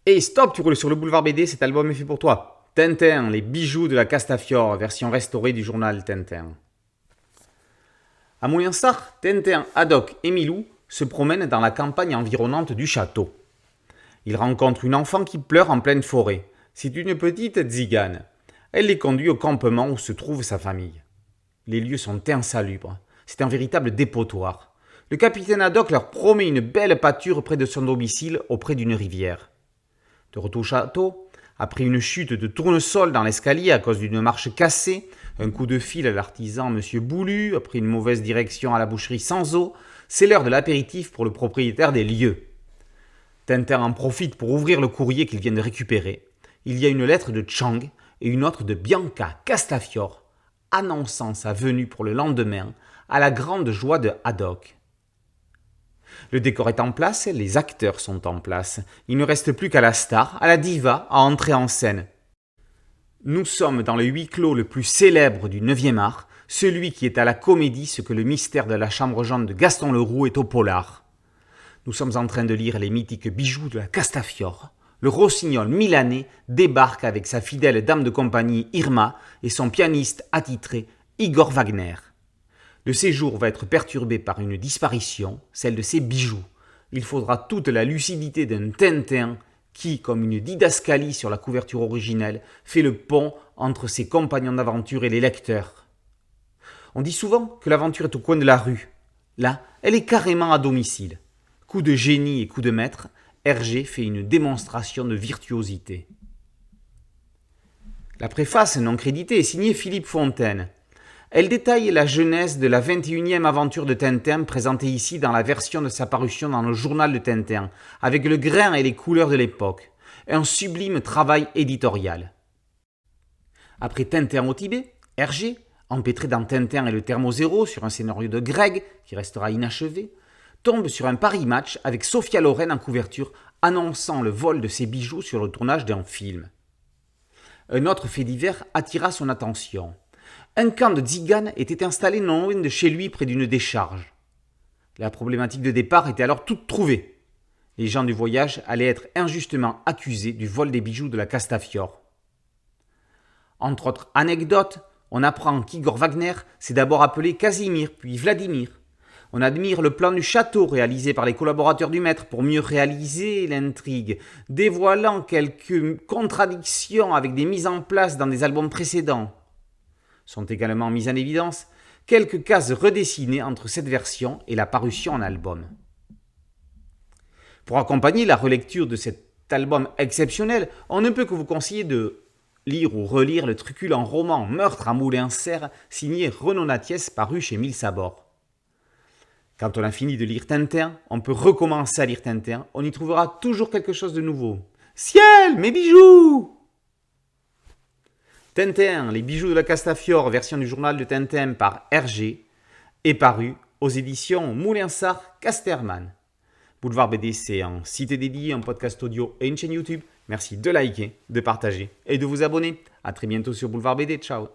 Hey stop, tu roules sur le boulevard BD, cet album est fait pour toi. Tintin, les bijoux de la Castafiore, version restaurée du journal Tintin. À Moulinsart, Tintin, Haddock et Milou se promènent dans la campagne environnante du château. Ils rencontrent une enfant qui pleure en pleine forêt. C'est une petite tzigane. Elle les conduit au campement où se trouve sa famille. Les lieux sont insalubres. C'est un véritable dépotoir. Le capitaine Haddock leur promet une belle pâture près de son domicile, auprès d'une rivière. De retour au château, après une chute de tournesol dans l'escalier à cause d'une marche cassée, un coup de fil à l'artisan Monsieur Boulu, après une mauvaise direction à la boucherie sans eau, c'est l'heure de l'apéritif pour le propriétaire des lieux. Tintin en profite pour ouvrir le courrier qu'il vient de récupérer. Il y a une lettre de Chang et une autre de Bianca Castafiore, annonçant sa venue pour le lendemain, à la grande joie de Haddock. Le décor est en place, les acteurs sont en place. Il ne reste plus qu'à la star, à la diva, à entrer en scène. Nous sommes dans le huis clos le plus célèbre du 9e art, celui qui est à la comédie ce que le mystère de la chambre jaune de Gaston Leroux est au polar. Nous sommes en train de lire les mythiques bijoux de la Castafiore. Le rossignol milanais débarque avec sa fidèle dame de compagnie Irma et son pianiste attitré Igor Wagner. Le séjour va être perturbé par une disparition, celle de ses bijoux. Il faudra toute la lucidité d'un Tintin qui, comme une didascalie sur la couverture originelle, fait le pont entre ses compagnons d'aventure et les lecteurs. On dit souvent que l'aventure est au coin de la rue. Là, elle est carrément à domicile. Coup de génie et coup de maître, Hergé fait une démonstration de virtuosité. La préface non créditée est signée Philippe Fontaine. Elle détaille la genèse de la 21e aventure de Tintin présentée ici dans la version de sa parution dans le journal de Tintin, avec le grain et les couleurs de l'époque. Un sublime travail éditorial. Après Tintin au Tibet, Hergé, empêtré dans Tintin et le Thermozéro sur un scénario de Greg qui restera inachevé, tombe sur un Paris Match avec Sophia Loren en couverture annonçant le vol de ses bijoux sur le tournage d'un film. Un autre fait divers attira son attention. Un camp de tziganes était installé non loin de chez lui près d'une décharge. La problématique de départ était alors toute trouvée. Les gens du voyage allaient être injustement accusés du vol des bijoux de la Castafiore. Entre autres anecdotes, on apprend qu'Igor Wagner s'est d'abord appelé Casimir, puis Vladimir. On admire le plan du château réalisé par les collaborateurs du maître pour mieux réaliser l'intrigue, dévoilant quelques contradictions avec des mises en place dans des albums précédents. Sont également mises en évidence quelques cases redessinées entre cette version et la parution en album. Pour accompagner la relecture de cet album exceptionnel, on ne peut que vous conseiller de lire ou relire le truculent roman Meurtre à Moulinsart signé Renaud Nattiès paru chez Mille Sabords. Quand on a fini de lire Tintin, on peut recommencer à lire Tintin, on y trouvera toujours quelque chose de nouveau. Ciel, mes bijoux! Tintin, les bijoux de la Castafiore, version du journal de Tintin par Hergé, est paru aux éditions Moulinsart Casterman. Boulevard BD, c'est un site dédié, un podcast audio et une chaîne YouTube. Merci de liker, de partager et de vous abonner. A très bientôt sur Boulevard BD. Ciao!